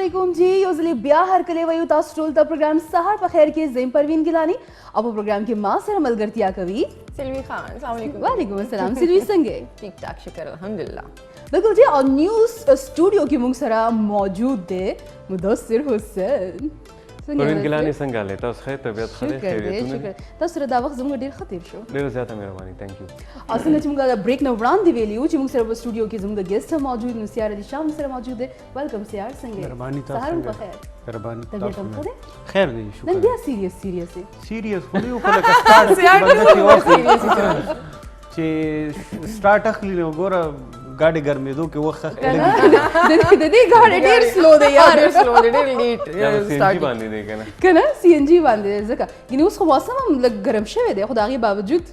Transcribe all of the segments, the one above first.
वालेकुम जी योजली ब्या हर कले वयु तास टोल ता प्रोग्राम सहर पर खैर के ज़ेम परवीन गिलानी अब प्रोग्राम के मां सर मलगरतिया कवि सिल्वी खान अस्सलाम वालेकुम। वालेकुम अस्सलाम सिल्वी संगे ठीक ठाक शुक्र अल्हम्दुलिल्लाह। बिल्कुल जी और न्यूज़ स्टूडियो की मुंगसरा मौजूद दे मुदस्सिर हुसैन परवीन गिलानी څنګه ले تاسو خیر طبيعت خیر خیریت شکر تاسو سره دا وخت زموږ ډیر خطر شو ډیر زیاته مهرباني ثانک یو اصل چې موږ بریک نه وړاندې ویلیو چې موږ سره په سټوډیو کې زموږ ګیسټ موجود نو سیار دي شام سره موجود دی ویلکم سیار څنګه مهرباني تاسو سهار په خیر مهرباني طبیعت تاسو هم ښه دی خیر دی نن شکر بیا سیریس سیریس خو یو خلک سٹارټ چې سٹارټ اخلي نو ګوره गाड़ी ګرمېدو کې وخت د دې ګاډي ډیر سلو دی یار ډیر سلو دی ډیر لیټ سټارټ باندې دی کنه کنه سی ان جی باندې ځکه ګینه اوس خو موسم هم لږ ګرم شوی دی خو د هغې باوجود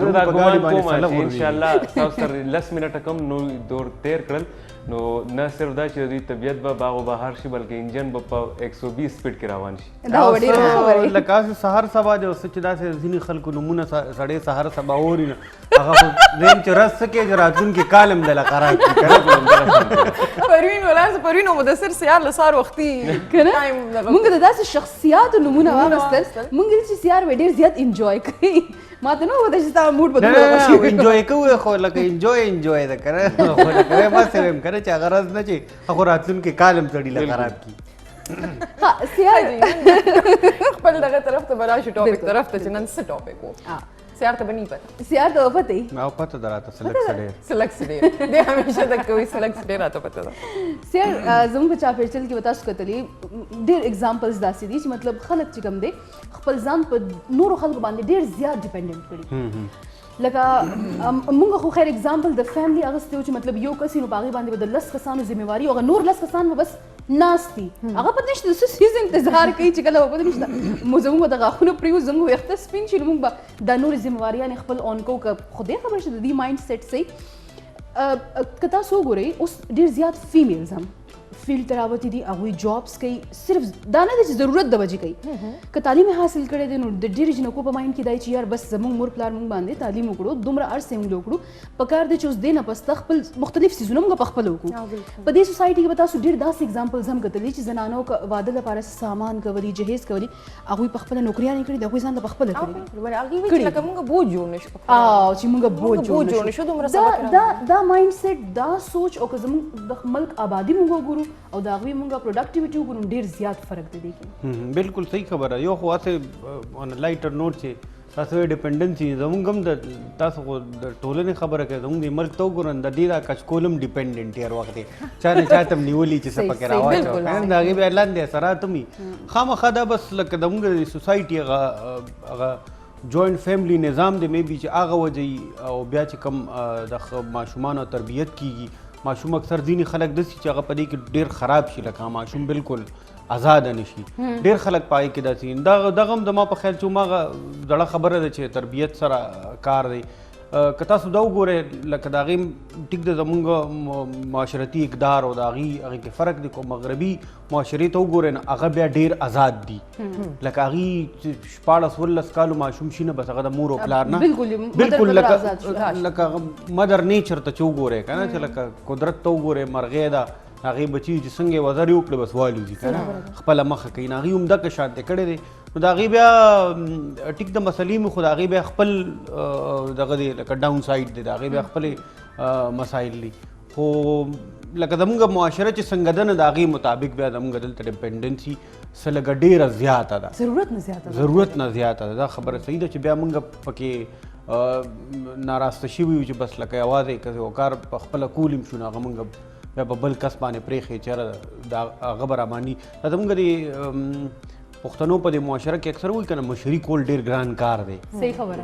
زه دا ګومان کوم چې ان شاء الله تاسو سره 10 منټه کم نو دور تیر کړل نو نه صرف دا چې د طبيعت به باغ او بهار شي بلکې انجن به په 120 سپیډ کې روان شي دا وړي خبره لکه سحر سبا د وسچ داسې ځینې خلکو نمونه سړې سحر سبا اوري نه هغه زم چې رس کې جراتون کې کالم د لقرات پروین ولا پروین مدثر سیار لسار وختي کنه موږ د داسې شخصیات نمونه واغستل موږ چې سیار ډیر زیات انجوای کوي ما ته نو ودا چې تا موډ بدل انجوای کوو خو لکه انجوای دا کنه خو لکه ما سره کنه چې هغه راز نه چې هغه راتلون کې کالم تړي لقرات کی ها سیار خپل دغه طرف ته بلا شو ټاپک طرف ته چې نن څه ټاپک وو سیار ته بنی پته سیار ته پته ما پته دراته سلیکس ډیر دی همیشه د کوي سلیکس ډیر راته پته ده سیار زموږ په چاپېچل کې وتا څه کتلی ډیر اگزامپلز داسې دي چې مطلب خلک چې کوم دي خپل ځان په نورو خلکو باندې ډیر زیات ډیپندنٹ کړي لکه موږ خو خیر اگزامپل د فیملی اغستو چې مطلب یو کس نو باغی باندې بدل 10 کسانو ذمہواری او نور 10 کسان بس ناشتي هغه پته نشته څه سیز انتظار کوي چې کله پته نشته موږ دغه خونو پریو زموږ وخت سپین چې موږ د نور ذمہواریاں خپل اون کو خدای خبر شه د دې مایند سیټ سي کتا سو ګوري اوس ډیر زیات فیمیلز هم فیلډ تراوتی دي هغه جابس کوي صرف دا نه چې ضرورت د وجې کوي که تعلیم حاصل کړي دي نو د ډیر جنکو په مایند کې دی چې یار بس زموږ مور پلار موږ باندې تعلیم وکړو دومره ارسه موږ وکړو پکار دي چې اوس دینه پس خپل مختلف سيزونه موږ په خپل وکړو په دې سوسايټي کې به تاسو ډیر داسې اگزامپلز هم کتلی چې زنانو کا واده لپاره سامان کوي جهیز کوي هغه په خپل نوکریان کړي د هغه ځان په خپل کړي هغه وی چې لکه موږ بوج جوړ نشو چې موږ بوج جوړ نشو دومره دا مایند سیټ دا سوچ او که زموږ د ملک آبادی موږ ګورو او دا غوي موږ پروډکټیویټي وګورو ډیر زیات فرق دی کې بالکل صحیح خبره یو خو اسه اون لایټر نوٹ چې تاسو ډیپندنسي زموږ هم د تاسو د ټولنې خبره کوي زموږ د ملک تو ګورن د ډیرا کچکولم ډیپندنٹ هر وخت چا نه چاته نیولې چې څه پکې راوځي دا غي به اعلان دي سره تمي خامخا دا بس لکه زموږ د سوسايټي هغه جوائنٹ فیملی نظام دی مې بي چې هغه وجي او بیا چې کم د ماشومان او تربيت کیږي ماشوم اکثر ځینې خلک داسې چې هغه په دې کې ډېر خراب شي لکه ماشوم بالکل آزاد نشي ډېر خلک پای کې داسې دغه هم زما په خیال چې هماغه زړه خبره ده چې تربیت سره کار دی که تاسو دا وګورئ لکه د هغې ټیک د زمونږ معاشرتي اقدار او د هغې کې فرق دی کو مغربي معاشرې ته وګورئ نو هغه بیا ډېر آزاد دي لکه هغې 14-16 کالو ماشوم شي نه بس هغه د مور او پلار نه بالکل لکه مدر نیچر ته چې وګورئ که نه چې لکه قدرت ته وګورئ مرغۍ ده هغې بچي چې څنګه وزر یې وکړي بس والوځي که نه خپله مخه کوي نو هغې هم دغه شانتې کړی دی نو د هغې بیا ټیک د مسلې مې خو د هغې بیا خپل دغه دی لکه ډاون سایډ دی د هغې بیا خپلې مسایل دي خو لکه زموږ معاشره چې څنګه ده نه د هغې مطابق بیا زموږ دلته ډیپنډنسي څه لږه ډېره زیاته ده ضرورت نه زیاته ده دا خبره صحیح ده چې بیا موږ پکې ناراسته شوي یو چې بس لکه یوازې که یو کار په خپله کول هم شو نو هغه موږ بیا په بل کس باندې پرېښې چېرې د هغه به راماني دا زموږ د پښتنو په دې معاشره کې اکثر وایي که نه مشري کول ډېر ګران کار دی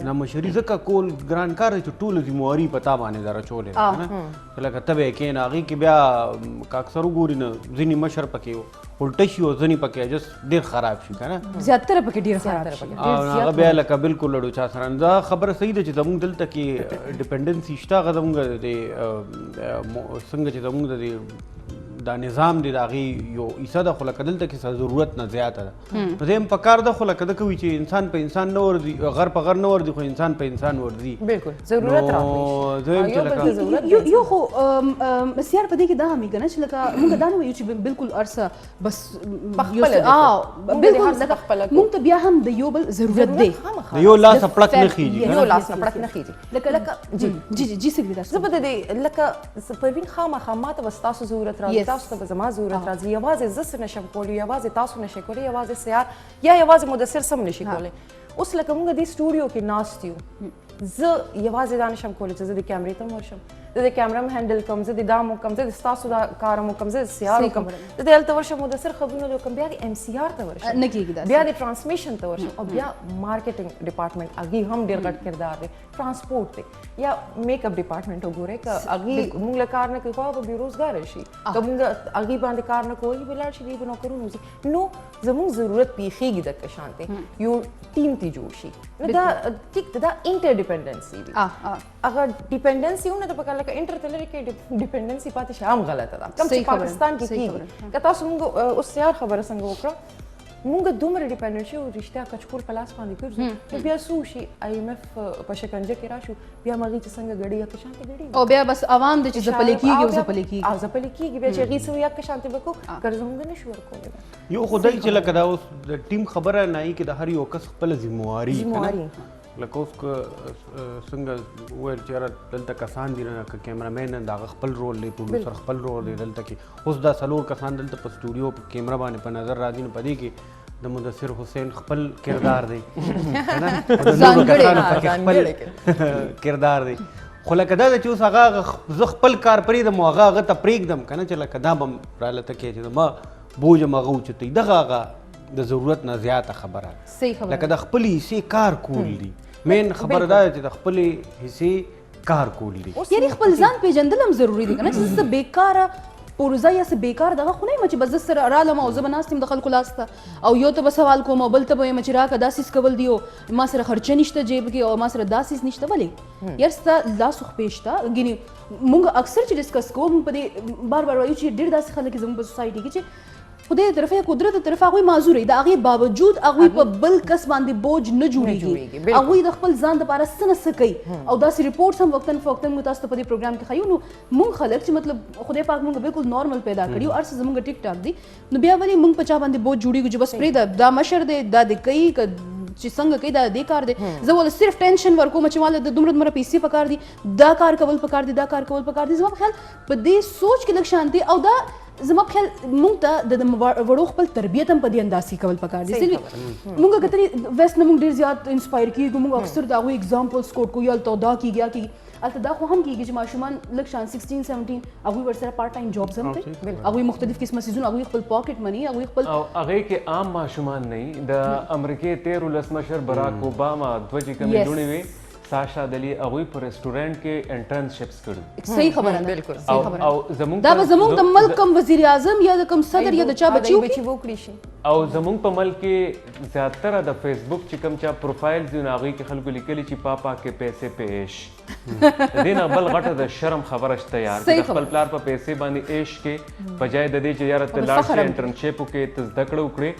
نه مشري ځکه کول ګران کار دی چې ټوله ذمواري په تا باندې در اچولې ده که نه لکه ته به یې کښېنه هغې کې بیا که اکثر وګوري نه ځینې مشر پکې الټه شي او ځینې پکې جس ډېر خراب شي که نه زیاتره پکې ډېر خراب شي هغه بیا لکه بالکل لړو چا سره دا خبره صحیح ده چې زموږ دلته کې ډیپنډنسي شته هغه زموږ د څنګه چې زموږ د دا نظام دی د هغې یو حصه ده خو لکه دلته کې ضرورت نه زیاته ده نو زه یم په کار ده خو لکه ده کوي چې انسان په انسان نه ورځي غر په غر نه ورځي خو انسان په انسان ورځي بالکل ضرورت نو زه یم چې لکه یو خو سیار په دې کې دا هم که نه چې لکه موږ دا نه وایو چې بالکل ارسه بس بالکل موږ ته بیا هم د یو بل ضرورت دی د یو لاس پړک نه خیږي یو لاس پړک نه خیږي لکه جی سګریټ زه به د دې لکه پروین خامخا ماته به ستاسو ضرورت راځي تاسو ته به زما ضرورت راځي یوازې زه څه نشم کولی یوازې تاسو نشئ کولی یوازې سیار یا یوازې مدثر سم نشي کولی اوس لکه موږ دې سټوډیو کې ناست یو زه یوازې دا نشم کولی چې زه د کیمرې ته ورشم زه د کیمره هم هینډل کوم زه د دام وکم زه د ستاسو دا کار هم وکم زه د سیار وکم زه د هلته ورشم مدثر خبرونه وکم بیا د MCR ته ورشم نه کېږي داسې. بیا د ټرانسمیشن ته ورشم او بیا مارکیټینګ ډپارټمنټ هغې هم ډېر غټ کردار دی ټرانسپورټ دی یا میک اپ ډپارټمنټ وګورئ که هغې موږ له کار نه کوي خو به بېروزګاره شي که موږ هغې باندې کار نه کوو به لاړ شي دوی به نوکرونه وځي نو زموږ ضرورت پیښیږي دغه شان دی یو ټیم تی جوړ شي نو دا ټیک دا انټر ډیپنډنسي وي اگر ډیپنډنسي ونه د پکار لکه انټر تلری کې ډیپنډنسي پاتې شي هم غلطه ده کم چې پاکستان کې کیږي که تاسو موږ اوس سیار خبره څنګه وکړه موږ دومره ډیپنډنټ شو رښتیا کچکول په لاس باندې ګرځو نو بیا څه وشي IMF په شکنجه کې راشو بیا مغې چې څنګه ګړي یا که شانتې ګړي او بیا بس عوام د چې ځپلې کېږي او ځپلې کېږي او ځپلې کېږي بیا چې هغې څه یا که شانتې به کوو قرض موږ نه شو ورکولی یو خدای چې لکه دا اوس د ټیم خبره نه وي کې د هر یو کس خپله ذمواري لکه اوس که څنګه وویل چې یاره دلته کسان دي نه که کیمرامین د هغه خپل رول دی پروډوسر خپل رول دی دلته کې اوس دا څلور کسان دلته په سټوډیو په کیمره باندې په نظر راځي نو په دې کې د مدثر حسین خپل کردار دی کردار دی خو لکه دا ده چې اوس هغه زه خپل کار پرېږدم او هغه ته پرېږدم که نه چې لکه دا به م رالته کې چې زما بوج هم هغه اوچتوي دغه هغه د ضرورت نه زیاته خبره لکه د خپلې حصې کار کول دي مین خبره دا ده چې د خپلې حصې کار کول دي یعنی خپل ځان پیژندل هم ضروري دي که نه چې زه بیکاره پروژه یا څه بیکار دغه خو نه یم چې بس زه سره رالم او زه به ناست یم د خلکو لاس ته او یو ته به سوال کوم او بل ته به وایم چې راکه دا څیز کول دي او ما سره خرچه نشته جیب کې او ما سره دا څیز نشته ولې یار ستا لاس خو پې شته ګینې موږ اکثر چې ډسکس کوو موږ په دې بار بار وایو چې ډېر داسې خلک زموږ په سوسایټي کې چې خدای د طرفه قدرت د طرفه هغوی معذور دي د هغې باوجود هغوی په بل کس باندې بوج نه جوړېږي هغوی د خپل ځان دپاره څه نه څه کوي او داسې رپورټس هم وختاً فوقتاً موږ تاسو ته په دې پروګرام کې ښیو نو موږ خلک چې مطلب خدای پاک موږ بالکل نارمل پیدا کړي او هر څه زموږ ټیک ټاک دي نو بیا ولې موږ په چا باندې بوج جوړېږو چې بس پرېږده دا مشر دی دا دې کوي که چې څنګه کوي دا دې کار دی زه ول صرف ټینشن ورکوم چې ماله د دومره دومره پیسې پکار دي دا کار کول پکار دي دا کار کول پکار دي زما په خیال په دې سوچ کې لږ شانتي او دا زما په خیال موږ ته د وړو خپل تربیت هم په دې انداسې کول پکار دي موږ کترې ویسټ نه موږ ډېر زیات انسپایر کېږو موږ اکثر د هغوی اګزامپلس کوټ کوو هلته دا کېږي یا کېږي هلته دا خو هم کېږي چې ماشومان لږ شان 16-17 هغوی ورسره پارټ ټایم جابز هم کوي هغوی مختلف قسمه څیزونه هغوی خپل پاکټ مني هغوی خپل او هغې کې عام ماشومان نه وي د امریکې 13 ولسمشر براک اوباما دوه چې کومې لوڼې وې ساشا دلی هغوی په رسټورانټ کې انټرنشپس کړي صحیح خبره ده بالکل او زمونږ دا به زمونږ د ملک کوم وزیر اعظم یا د کوم صدر یا د چا بچي وکړي شي او زمونږ په ملک کې زیاتره د فیسبوک چې کوم چا پروفایل دي نو هغوی کې خلکو لیکلي چې پاپا کې پیسې پیش د دې نه بل غټه د شرم خبره شته یار د خپل پلار په پیسې باندې عیش کې بجای د دې چې یاره ته لاړ شې انټرنشپ وکړې ته زده کړه وکړې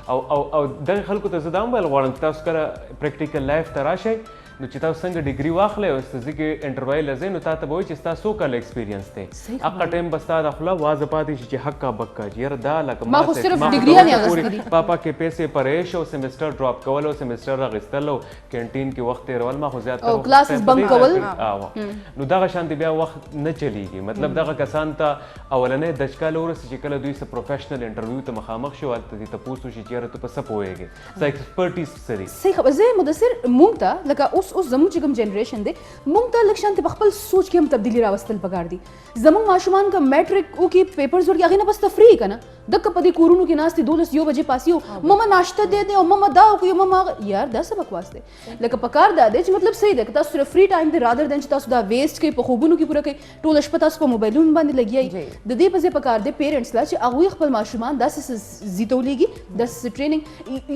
او دغې خلکو ته زه دا هم ویل غواړم چې تاسو کله پریکټیکل لایف ته راشئ نو چې تاسو څنګه ډیګري واخلئ او ستاسو کې انټروایو لځئ نو تا ته به وایي چې ستا څو کاله ایکسپیرینس دی هغه ټایم به ستا د خوله وازه پاتې شي چې حقه بکه چې یاره دا لکه ما خو صرف ډیګریانې اخیستې دي پاپا کې پیسې پریش او سیمسټر ډراپ کول او سیمسټر اخیستل او کینټین کې وخت تېرول ما خو زیاتره او کلاسز بنک کول نو دغه شانتې بیا وخت نه چلیږي مطلب دغه کسان ته اولنۍ دچکاله ورسي چې کله دوی څه پروفیشنل انټرویو ته مخامخ شي هلته دې تپوس وشي چې یاره ته په څه پوهېږې څه ایکسپرټیز څه دي صحیح خبره زه مدثر موږ ته لکه اوس زموږ چې کوم جنریشن دی موږ ته لږ شانتې په خپل سوچ کې هم تبدیلي راوستل پکار دي زموږ ماشومان که میټرک وکړي پیپرز ورکړي هغې نه بس تفریح که نه دکه په دې کورونو کې ناست دي 12 بجې پاسي او ماما ناشته دی دی او ماما دا وکړي ماما یار دا څه بکواس دی لکه پکار دا دی چې مطلب صحیح دی که تاسو سره فری ټایم دی رادر دین چې تاسو دا ویسټ کوئ په خوبونو کې پوره کوئ ټوله شپه تاسو په موبایلونو باندې لګیئ د دې په ځای پکار دی پیرنټس لا چې هغوی خپل ماشومان داسې زی تولیږي داسې ټریننګ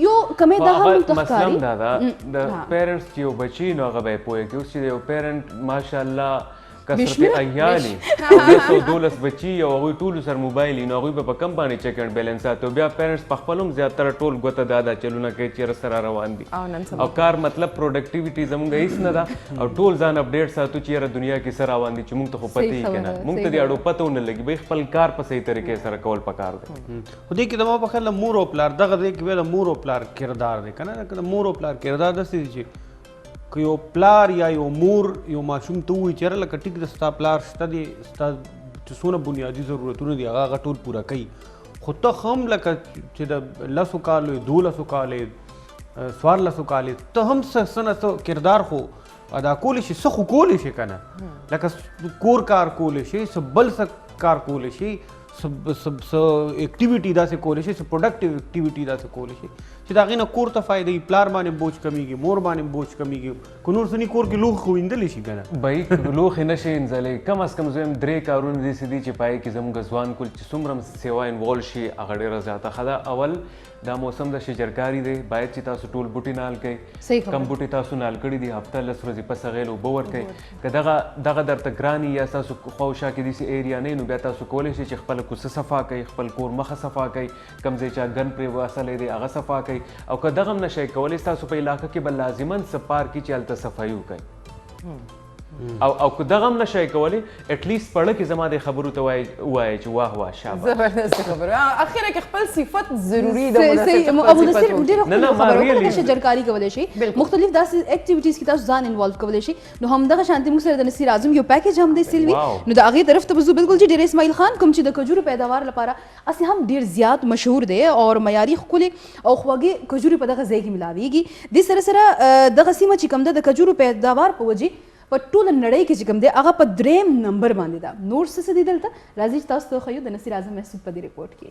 یو کمې دا هم مثلا دا ده د پیرنټس چې یو بچي نو هغه به یې پوهېږي اوس چې یو پیرنټ ماشاءالله کثرت عیالي 212 بچي او هغوی ټولو سره موبایل وي نو هغوی به په کم باندې چک اینډ بیلنس ساتي او بیا پیرنټس په خپل هم زیاتره ټول ګوته دا چلونه کوي چې سره روان دي او کار مطلب پروډکټیویټي زموږ هیڅ نه ده او ټول ځان اپډیټ ساتو چې یاره دنیا کې سره روان دي چې موږ ته خو پته یې که نه موږ ته دې اړو پته ونه لګي به خپل کار په صحیح طریقې سره کول پکار دی خو دې کې زما په خیال مور او پلار دغه دی کې د مور او پلار کردار دی که نه د مور او پلار کردار داسې دی چې که یو پلار یا یو مور یو ماشوم ته ووایي چې یاره لکه ټیک ده ستا پلار شته دی ستا چې څونه بنیادي ضرورتونه دي هغه ټول پوره کوي خو ته هم لکه چې د 10 کالو 12 کالو 14 کالو ته هم څه نه څه کردار خو ادا کولی شي څه خو کولی شي که نه لکه کور کار کولی شي څه بل څه کار کولی شي څه اکټیویټي داسې کولی شي څه پروډکټیو اکټیویټي داسې کولی شي چې د هغې نه کور ته فایده وي پلار باندې بوج کمیږي مور باندې بوج کمیږي که نور څه کور کې لوښي خو ویندلی شي که نه بهی لوښي نه شي وینځلی کم از کم زه یم 3 کارونه داسې دي چې پای کې زموږ ځوان کل چې څومره هم سیوا انوالو شي هغه ډېره زیاته ښه ده اول دا موسم د شجرکاري دی باید چې تاسو ټول بوټي نال کوئ کم بوټي تاسو نال کړي دي هفته 10 ورځې پس هغې له اوبه ورکوئ که دغه درته ګران یا ستاسو خواوشا کې داسې ایریا نه نو بیا تاسو کولی شئ چې خپله کوڅه صفا کوئ خپل کور مخه صفا کوئ کوم ځای چې ګن پرې وصلی دی هغه صفا کوئ او که دغه هم نشئ کولی ستاسو په علاقه کې به لازما څه پارک چې هلته صفایي وکړئ او که دغه هم نشئ کولی اټلیسټ پړه کې زما د خبرو ته ووایئ چې واه واه شابه زبردست خبره اخیره کې خپل صفت ضروری ده مدثر ډېره خبره ده شجرکاري کولی شي مختلف داسې اکټیویټیز کې تاسو ځان انوالو کولی شي نو همدغه شانتي موږ سره د نصیر اعظم یو پیکیج هم دی سیلوي نو د هغې طرف ته به ځو بالکل چې ډېر اسماعیل خان کوم چې د کجورو پیداوار لپاره اصلي هم ډېر زیات مشهور دی او معیاري ښکلې او خوږې کجورې په دغه ځای کې ملاویږي دې سره سره دغه سیمه چې کوم ده د کجورو پیداوار په وجې په ټوله نړۍ کې چې کوم دی هغه په 3 نمبر باندې ده نور څه دي دلته راځي چې تاسو ته ښیو د نصیر اعظم محسود په دې رپورټ کې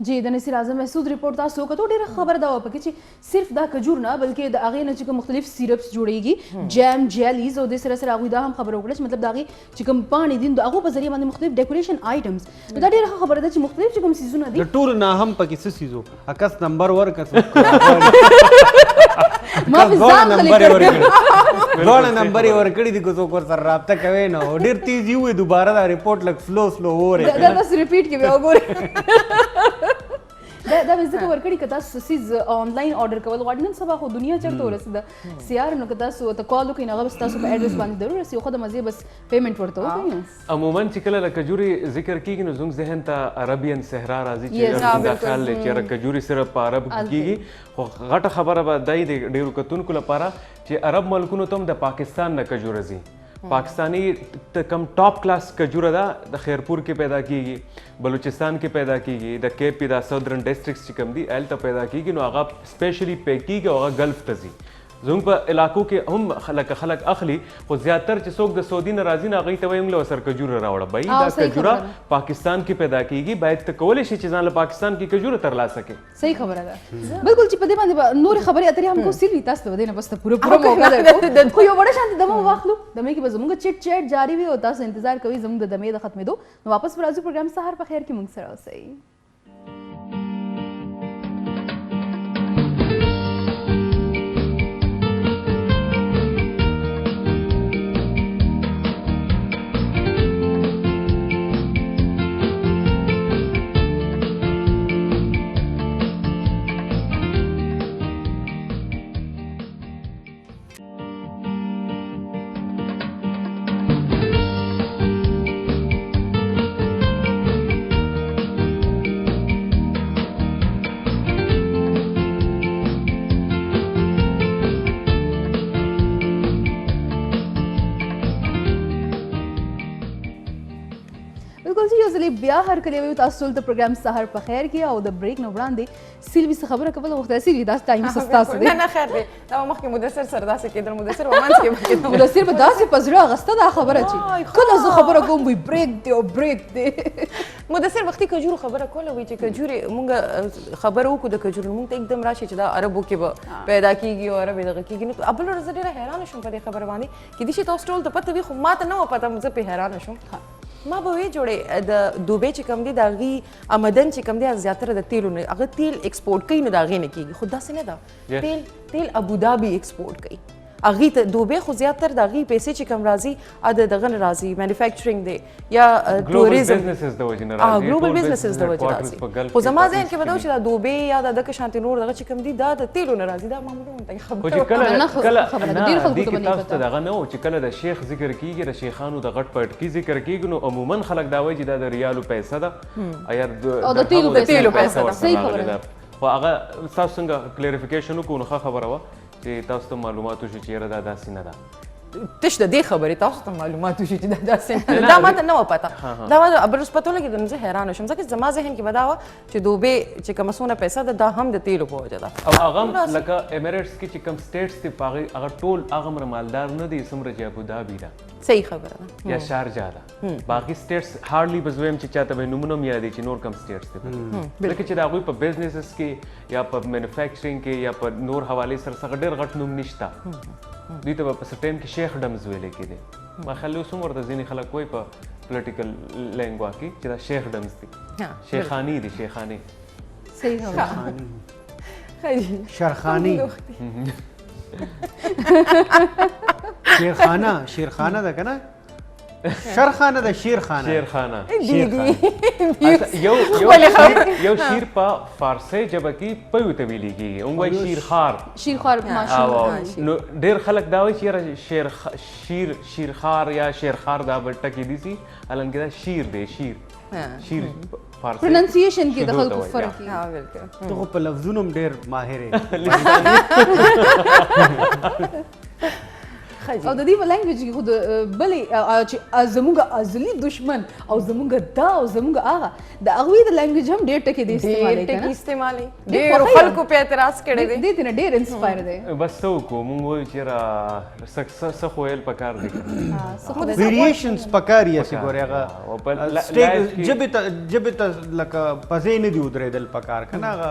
جی د نصیر اعظم محسود رپورټ تاسو وکړو ډېره خبره ده پکې چې صرف دا کجور نه بلکې د هغې نه چې کوم مختلف سیرپس جوړیږي جیم جیلیز او دې سره سره هغوی دا هم خبره وکړه چې مطلب د هغې چې کوم پاڼې دي د هغو په ذریعه باندې مختلف ډیکوریشن آیټمز نو دا ډېره ښه خبره ده چې مختلف چې کوم څیزونه دي د ټولو نه هم پکې څه څیز و اکس نمبر ورکړه ما په ځان خلک دواړه نمبر یې ورکړي دي که څوک ورسره رابطه کوي نه ډېر تیز یې ووایي دوباره دا رپورټ لږ سلو وورې دا تاسو ریپیټ کې بیا وګورئ دا به ځکه ورکړي که تاسو څیز آنلاین آرډر کول غواړئ نن سبا خو دنیا چېرته ورسېده سیار نو که تاسو ته کال وکړئ نو هغه بس تاسو په ایډرس باندې ضرور رسي خو د مزې بس پیمنټ ورته وکړئ عموما چې کله د کجوري ذکر کیږي نو زموږ ذهن ته عربین صحرا راځي چې دا خیال دی چې کجوري صرف په عرب کیږي خو غټه خبره به دی د ډېرو کتونکو لپاره چې عرب ملکونو ته هم د پاکستان نه کجوره ځي پاکستانی کم ټاپ کلاس کجوره ده د خیرپور کې پیدا کیږي بلوچستان کې پیدا کیږي د کیپ دا ساودرن ډسټرکټس چې کوم دي هلته پیدا کیږي نو هغه سپیشلی پیک کیږي او هغه گلف ته ځي زموږ په علاقو کې هم خلک اخلي خو زیاتر چې څوک د سعودي نه راځي نو هغوی ته وایي موږ له ورسره کجوره راوړه بهی دا کجوره پاکستان کې پیدا کیږي باید ته کولی شي چې ځان له پاکستان کې کجوره ترلاسه کړې صحیح خبره ده بالکل چې په دې باندې نورې خبرې اترې هم کو سیلوي تاسو ته به دې نه بس ته پوره موقع درکړو خو یو وړه شانتې دمه واخلو دمې کې به زموږ چټ چټ جاري وي او تاسو انتظار کوئ زموږ د دمې د ختمېدو نو واپس به راځو پروګرام سهار په خیر کې موږ سره اوسئ بیا هر کله وي تاسو ته پروګرام سهار په خیر کې او د بریک نو وړاندې سیلوي څه خبره کول غوښتل سیلوي دا ټایم سستاسو دی نه خیر دی دا مخکې مدثر سره داسې کېدل مدثر ومنځ کې مدثر به داسې په زړه اخیسته دا خبره چې کله زه خبره کوم وي بریک دی او بریک دی مدثر وختي کجورو خبره کوله وي چې کجورې مونږ خبره وکړو د کجورو مونږ ته एकदम راشي چې دا عربو کې به پیدا کیږي او عرب دغه کیږي نو ابل ورځ ډېره حیران شوم په دې خبره باندې کې دي چې تاسو ټول ته پته وي خو ما ته نه و پته زه په حیران شوم ما به وی جوړې د دوبۍ چې کم دي د هغې آمدن چې کم دی زیاتره د تیلو نه هغه تیل ایکسپورټ کوي نو د هغې نه کېږي خو داسې نه ده تیل ابودابي ایکسپورټ کوي اغي ته دوبه خو زیاتره د اغي پیسې چې کم راځي ا د دغه راځي مینوفیکچرینګ دی یا ټوریزم بزنسز د وجه نه راځي ګلوبل بزنسز د وجه راځي خو زما ذهن کې بدو چې د دوبه یا د شانتي نور دغه چې کم دي دا د تیلو نه راځي دا معمولا ته خو خبره چې کله ډیر خلکو ته تاسو ته دغه نه و چې کله د شیخ ذکر کیږي د شیخانو د غټ پټ کی ذکر کیږي نو عموما خلک دا وایي چې دا د ریالو پیسې ده او د تیلو پیسې ده. صحیح خبره خو هغه تاسو څنګه کلیریفیکیشن وکړو نو ښه خبره وه چې تاسو ته معلومات وشي چې یاره دا داسې نه ده تش د دې خبرې تاسو ته معلومات وشي چې دا داسې دا ماته نه و پته دا ما بل اوس پته لګېدل زه حیرانه شوم ځکه زما ذهن کې به دا وه چې دوبۍ چې کومه څونه پیسه ده دا هم د تیلو په وجه ده او هغه هم لکه ایمریټس کې چې کوم سټیټس دي په هغې هغه ټول هغه مالدار نه دي څومره چې ابودابي ده صحیح خبره ده یا شارجه ده باقي سټیټس هارډلی به زه وایم چې چاته به نومونه هم یادې چې نور کم سټیټس دي لکه چې د هغوی په بزنسز کې یا په مینوفیکچرینګ کې یا په نور حوالې سره څخه ډېر غټ نوم نشته دوی ته به په ټایم کې شیخ ډمز ویلې کېدی ما خیال اوس هم ورته ځینې خلک وایي په پولیټیکل لینګوا کې چې دا شیخ ډمز دي شیخاني دي شیخاني صحیح خبره شرخانی شیرخانه ده کنه شرخانه ده شیرخانه شیرخانه دیدی یو شیر په فارسی ژبه کې پوی ته ویل کېږي هغه وایي شیرخوار شیرخوار ماشین نو ډېر خلک دا وایي چې یاره شیرخوار یا شیرخوار دا به ټکي دي سي حالانکه دا شیر دی شیر فارسی پروننسیشن کې د خلکو فرق دی ها بالکل ته خو په لفظونو هم ډېر ماهر او د دې په لنګویج کې خو د بلې چې زموږ ازلي دشمن او زموږ دا او زموږ هغه د هغوی د لنګویج هم ډېر ټکي دی استعمالوي ټکي استعمالي ډېر خلکو په اعتراض کړی دی دې ته نه ډېر انسپایر دی بس څه وکړو موږ وایو چې یاره څه خو ویل پکار دي ویریشنز پکار یې چې ګورې هغه ژبې ته لکه پزې نه دي ودرېدل پکار که نه هغه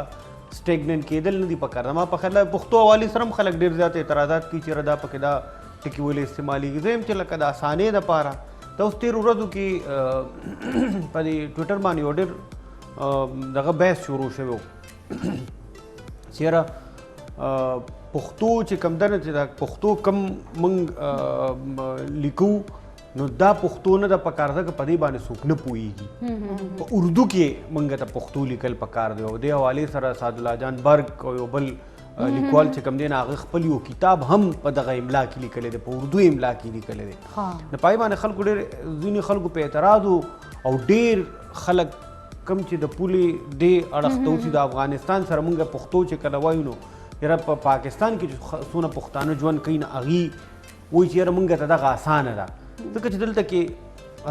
سټیګننټ کېدل نه دي پکار ما په خیال پښتو حوالې سره هم خلک ډېر زیات اعتراضات کوي چې دا پکې دا ټکي ولې استعمالېږي زه یم چې لکه د اسانۍ دپاره دا اوس تېرو ورځو کې په دې ټویټر باندې یو ډېر دغه بحث شروع شوی و چې یاره پښتو چې کوم ده نه چې دا پښتو کوم موږ لیکو نو دا پښتو نه ده پکار ده که په دې باندې څوک نه پوهېږي په اردو کې موږ ته پښتو لیکل پکار دی او دې حوالې سره سعدالله جان برګ او یو بل لیکوال چې کوم دی نه هغه خپل یو کتاب هم په دغه املا کې لیکلی دی په اردو املا کې لیکلی دی د پای باندې خلکو ډېر ځینې خلکو په اعتراض او ډېر خلک کم چې د پولې دې اړخ ته اوسي د افغانستان سره موږ پښتو چې کله وایو نو یاره په پاکستان کې چې څونه پښتانه ژوند کوي نه هغوی وایي چې یاره موږ ته دغه اسانه ده ځکه چې دلته کې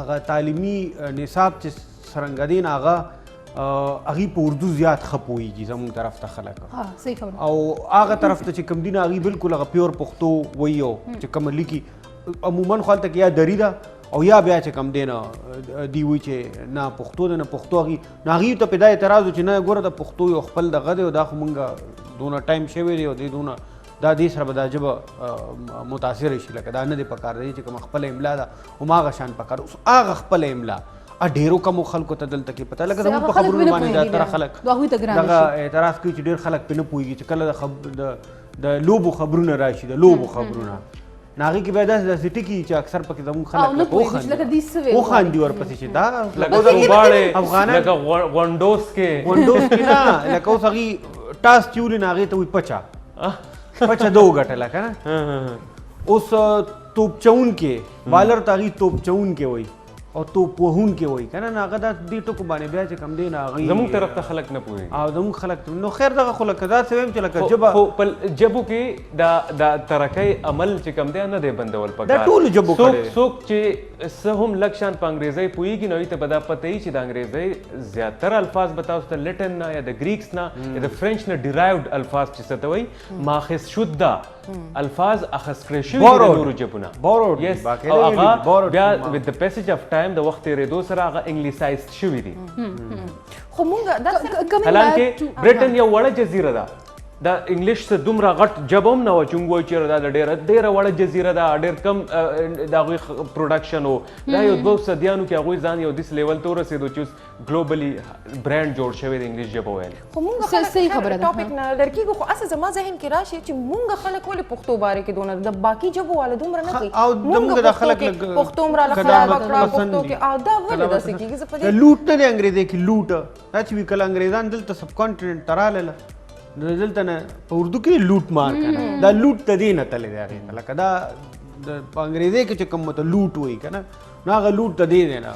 هغه تعلیمي نصاب چې څرنګه دی نه هغه هغوی په اردو زیات ښه پوهېږي زموږ طرف ته خلک او هغه طرف ته چې کوم دي نه هغوی بالکل هغه پیور پښتو وایي او چې کومه لیکي عموما خو هلته کې یا دري ده او یا بیا چې کوم دی نه دوی وایي چې نه پښتو ده نه پښتو هغوی نو هغوی ته په دا اعتراض و چې نه ګوره د پښتو یو خپل دغه دی او دا خو مونږ دونه ټایم شوی دی او دی دونه دا دې سره به دا ژبه متاثره شي لکه دا نه دی پکار دی چې کومه خپله املا ده هماغه شان پکار اوس هغه خپله املا ډېرو کمو خلکو ته دلته کې پته لکه زموږ په خبرونو باندې زیاتره خلک دغه اعتراض کوي چې ډېر خلک پرې نه پوهېږي چې کله د لوبو خبرونه راشي د لوبو خبرونه نو هغې کې بیا داسې ټکي چې اکثر پکې زموږ خلک وخاندي ورپسې چې دا لکه غواړې لکه غونډوس کې نه لکه اوس هغې ټاس چې ولي نو هغې ته وایي پچه ده وګټله که نه اوس توپچوونکې بالر ته هغې توپچوونکې وایي او تو پوهونکې وایي که نه هغه دا دې ټکو باندې بیا چې کوم دی نه هغوی زموږ طرف ته خلک نه پوهېږي او زموږ خلک نو خیر دغه خو لکه داسې وایم چې لکه ژبه خو په ژبو کې د ترقۍ عمل چې کوم دی نه دی بندول پکار دا ټولو ژبو کړی څوک چې څه هم لږ شان په انګریزۍ پوهېږي نو هغوی ته به دا پته وي چې د انګریزۍ زیاتره الفاظ به تاسو ته لټن نه یا د گریکس نه یا د فرینچ نه ډیرایوډ الفاظ چې څه ته وایي ماخذ شده الفاظ اخذ کړی شوي دي د نورو ژبونه او هغه بیا with the passage of time د وخت تېرېدو سره هغه انګلیسایزډ شوي دي خو مونږ حالانکه برټن یو وړه جزیره ده دا انګلیش څه دومره غټ ژبه هم نه وه چې موږ وایو چېرې دا د ډېره وړه جزیره ده ډېر کم د هغوی پروډکشن و دا یو 2 صدیانو کې هغوی ځان یو داسې لیول ته ورسېدو چې اوس ګلوبلي برانډ جوړ شوی د انګلیش ژبه ویل خو مونږ صحیح خبره ده ټاپک نه لړکیږو خو اصل زما ذهن کې راشي چې مونږ خلک ولې پښتو باره کې دونه د باقي ژبو والا دومره نه کوي او دمګه د خلک پښتو مرا خراب کړه پښتو کې او دا ولې داسې کېږي زه په دې لوټ نه دی انګریزي کې لوټ دا چې وی کله انګریزان دلته سب کانټیننټ تراله دلته نه په اردو کې لوټ مار کنه دا لوټ ته دی نه تللی دی هغې لکه دا په انګریزي کې چې کوم ته لوټ وایي کنه نو هغه لوټ ته دی نه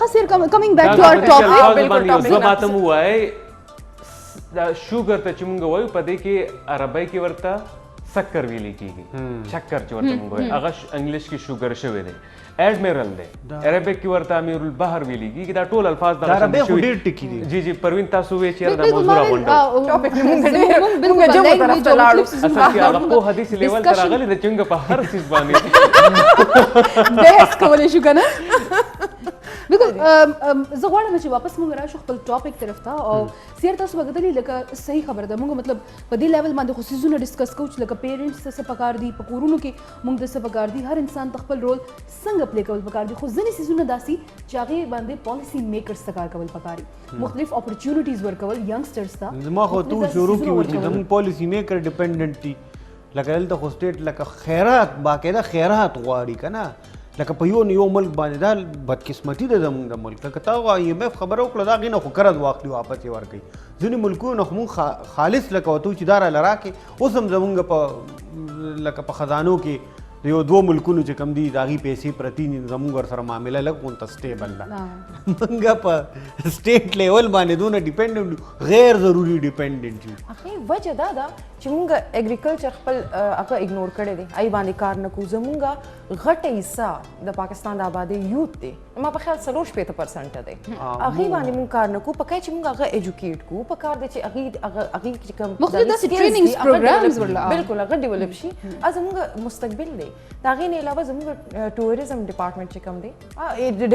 خسیر کمینګ بیک ټو اور ټاپک زه ماته مو وایي دا شوګر ته چې مونږ وایو په دې کې عربی کې ورته سکر ویلی کېږي شکر چې ورته مونږ وایو هغه انګلیش کې شوګر شوی دی ایډمیرل دی عربیک کې ورته امیر البحر ویلی کېږي دا ټول الفاظ دا عربی خو ډېر ټکي دي جی جی پروین تاسو وایئ چې دا موضوع راغونډو ټاپک مونږ جوړ طرف ته لاړو اصل کې هغه په حدیث لیول تر راغلی د چنګ په هر چیز باندې بحث کولی شو که نه بالکل زه غواړم چې واپس مونږ راشو خپل ټاپک طرف ته او سیر تاسو به کتلي لکه صحیح خبره ده مونږ مطلب په دې لیول باندې خو څیزونه ډسکس کوو چې لکه پیرنټس ته څه پکار دي په کورونو کې مونږ ته څه پکار دي هر انسان ته خپل رول څنګه پلی کول پکار دي خو ځینې څیزونه داسي چې هغې باندې پالیسي میکرز ته کار کول پکار دي مختلف اپورچونیټیز ورکول ینګسټرز ته زما خو تو شروع کې و چې زموږ پالیسي میکر ډیپینډنټ دي لکه دلته خو سټیټ لکه خیرات باقاعده خیرات غواړي که نه لکه په یو ملک باندې دا بدقسمتي ده زموږ د ملک لکه تا IMF خبره وکړه دا هغې نه خو قرض واخلي واپس یې ورکوي ځینې ملکونو نه خو مونږ خالص لکه ورته چې دا راله راکړې اوس هم زموږ په لکه په خزانو کې د یو 2 ملکونو چې کوم دي د هغې پیسې پرتې دي زموږ ورسره معامله لږ غونته سټیبل ده موږ په سټیټ لیول باندې دونه ډیپینډنټ غیر ضروري ډیپینډنټ یو هغې وجه دا ده چې مونږ اګریکلچر خپل هغه اګنور کړی دی ای باندې کار نه کوو زمونږ غټه حصه د پاکستان د آبادۍ یوت دی ما په خیال 40% دی هغې باندې مونږ کار نه کوو پکای چې مونږ هغه ایجوکیټ کوو پکار دی چې هغې چې کوم مختلف داسې ټریننګز پروګرامز ورله بالکل هغه ډیولپ شي زمونږ مستقبل دی د هغې نه علاوه زمونږ ټوریزم ډپارټمنټ چې کوم دی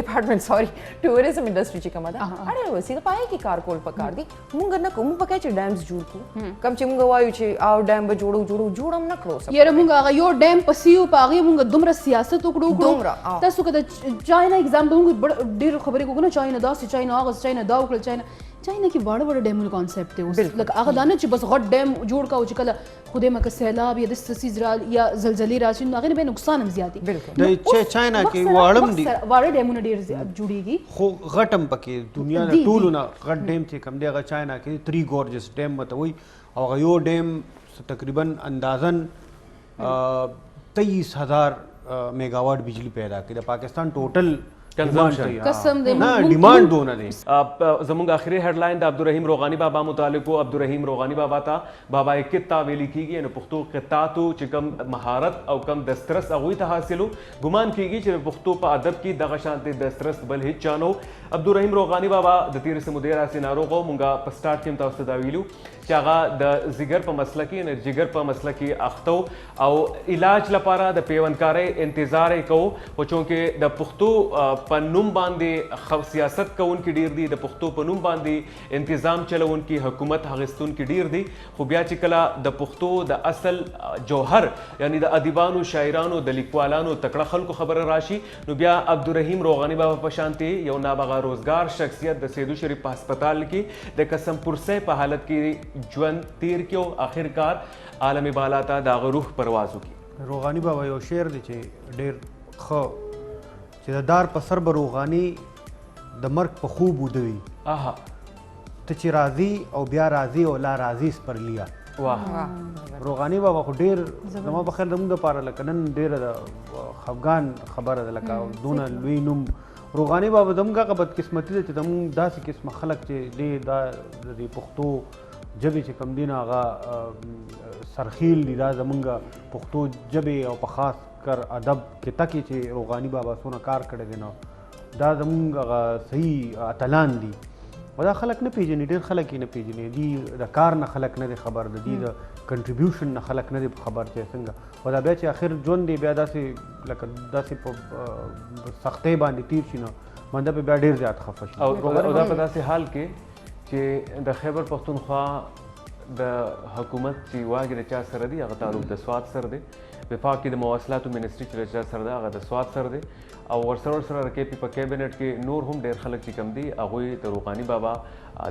ډپارټمنټ سوري ټوریزم انډسټري چې کومه ده اړ وسیله پای کې کار کول پکار دی مونږ نه کوو مونږ پکای چې ډیمز جوړ کوو کم چې مونږ وایو چې او ډیم به جوړو هم نه کړو یاره مونږ هغه یو ډیم پسیو په هغې مونږ دومره سیاست وکړو تاسو که د چاینا اګزامپل مونږ ډېر خبرې کوو که نه چاینا داسې چاینا هغه چاینا دا وکړل چاینا کې واړه ډیمونو کانسیپټ دی اوس لکه هغه دا نه چې بس غټ ډیم جوړ کا او چې کله خدای مکه سیلاب یا داسې څیز یا زلزلې راشي نو هغې نه به نقصان هم زیات د چاینا کې واړه دي واړه ډیمونه ډېر زیات جوړېږي خو غټ هم پکې دنیا د ټولو نه غټ ډیم چې کوم دی هغه چاینا کې 3 ګورجس ډیم ورته وایي او هغه یو ډیم تقریبا اندازن 23,000 میگاواٹ بجلی پیدا کړي د پاکستان ټوټل قسم دی نه ډیمانډ دونه دی زموږ آخري هیډلاین د عبدالرحیم روغاني بابا متعلق و عبدالرحیم روغاني بابا ته بابا قطع ویلی کېږي نو پښتو قطعاتو چې کم مهارت او کم دسترس هغوی ته حاصلو ګمان کېږي چې پښتو په ادب کې دغه شانتې دسترس بل هیڅ چا نه و عبدالرحیم روغاني بابا د تېرې سمودې راسې ناروغ و مونږ په سټارټ کې هم تاسو ته دا ویلو چې هغه د ځیګر په مسله کې نه جګر په مسله کې اخته او علاج لپاره د پیوندکارۍ انتظار یې کوو خو چونکې د پښتو په نوم باندې سیاست کوونکي ډیر دي د پښتو په نوم باندې انتظام چلوونکي حکومت هغستونکي ډیر دي خو بیا چې کله د پښتو د اصل جوهر یعنی د ادیبانو شاعرانو د لیکوالانو تکړه خلکو خبره راشي نو بیا عبدالرحیم روغاني بابا په شانتې یو نابغه روزګار شخصیت د سیدو شریف په هسپتال کې د قسم پرسۍ په حالت کې ژوند تیر کړو آخرکار عالم بالا ته د هغه روح پرواز وکړي روغاني بابا یو شعر دی چې ډېر ښه چې د دار په سر به روغاني د مرګ په خوب وده وي آها ته چې راځي او بیا راځي او لا راځي سپرلیا واه روغاني بابا خو ډېر زما په خیال زموږ دپاره لکه نن ډېره د خفګان خبره ده لکه دونه لوی نوم روغاني بابا زموږ هغه بدقسمتي ده چې زموږ داسې قسمه خلک چې دی دا د پښتو ژبې چې کوم دي نو هغه سرخیل دي دا زموږ پښتو ژبې او په خاص کر ادب کې تکي چې روغاني بابا څونه کار کړی دی نو دا زموږ هغه صحیح اتلان دي او دا خلک نه پیژني ډېر خلک یې نه پیژني دي د کار نه خلک نه دی خبر د دي د کنټریبیوشن نه خلک نه دی خبر چې څنګه او دا بیا چې آخر ژوند دی بیا داسې لکه داسې په سختۍ باندې تیر شي نو بنده په بیا ډېر زیات خفه شي او دا په داسې حال کې چې د خیبر پښتونخوا د حکومت چې واګې د چا سره دی هغه تعلق د سواد سره دی وفاق کې د مواصلاتو منسټري چې د چا سره دی هغه د سواد سره دی او ورسره په کابینټ کې نور هم ډېر خلک چې کم دي هغوی د روحاني بابا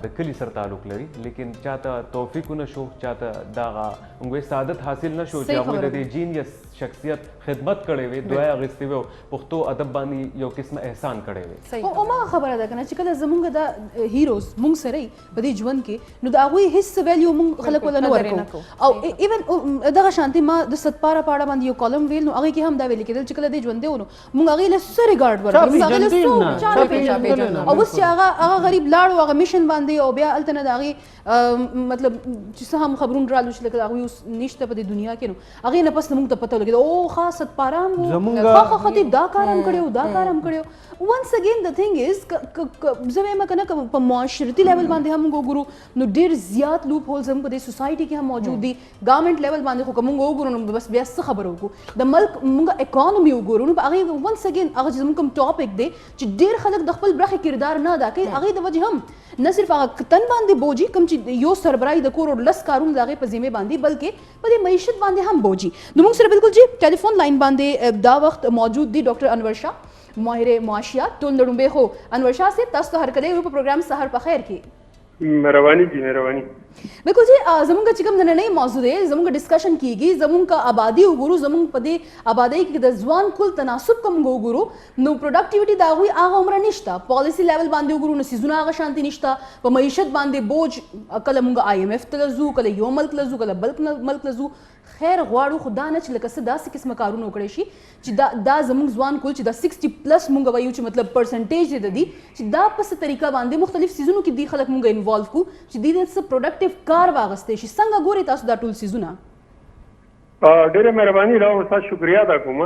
د کلي سره تعلق لري لیکن چاته توفیق نه شو چاته دغه موږ سعادت حاصل نه شو چې هغوی د دې جینیس شخصیت خدمت کړې وي دوی اخیستې وي پښتو ادب باندې یو قسمه احسان کړی وي او ما خبره ده کنه چې کله زمونږ د هیروز مونږ سره په دې ژوند کې نو دا هغوی هیڅ ویلیو مونږ خلک ولا نه ورکو او ایون دغه شانتي ما د ستپاره پاړه باندې یو کالم ویل نو هغه کې هم دا ویل کېدل چې کله دې ژوند دی نو مونږ هغه له سره ریګارډ ورکو مونږ هغه له سو او اوس چې هغه غریب لاړو هغه میشن باندې او بیا الته نه داغي مطلب چې څه هم خبرون رالو چې لکه هغه اوس نشته په دې دنیا کې نو هغه نه پس مونږ ته پته ولګېده او خاصت پارام خو خطي دا کارم کړو once again the thing is زه ما کنه په معاشرتي لیول باندې هم وګورو نو ډیر زیات لوپ هولز هم په دې سوسایټي کې هم موجود دي ګورنمنت لیول باندې خو کوم وګورو نو بس بیا څه خبرو وکړو د ملک موږ اکانومي وګورو نو هغه once again هغه چې کوم ټاپک دی چې ډیر خلک د خپل برخه کردار نه ادا کوي هغه د وجه هم نه صرف هغه تن باندې بوجي کوم چې یو سربراهي د کور لس کارونه دغه په ذمه باندې بلکې په دې معیشت باندې هم بوجي نو موږ سره بالکل جی ټلیفون لاین باندې دا وخت موجود دی ډاکټر انور شاه ماهر معاشیات ټول نړومبه خو انور شاه صاحب تاسو ته هر کله په پروګرام سحر په خیر کې مهرباني جی مهرباني بالکل جی زمونږ چې کوم نننۍ موضوع دی زمونږ ډسکشن کیږي زمونږ آبادی وګورو زمونږ په دې آبادی کې د ځوان کل تناسب کوم وګورو نو پروډکټیویټي دا هغوی هغه عمره نشته پالیسی لیول باندې وګورو نو سیزونه هغه شانتي نشته په معیشت باندې بوج کله مونږ IMF ته لزو کله یو ملک لزو کله بل ملک لزو خیر غواړو خدا نه چې لکه څه داسې قسمه کارونه وکړی شي چې دا زموږ ځوان کول چې دا 60 پلس مونږ وایو چې مطلب پرسنټیج دی د دې چې دا په څه طریقه باندې مختلف سیزونو کې دی خلک مونږ انوالو کو چې دې د څه پروډکټیو کار واغستې شي څنګه ګوري تاسو دا ټول سیزونه ډېره مهرباني راو تاسو شکریا ادا کوم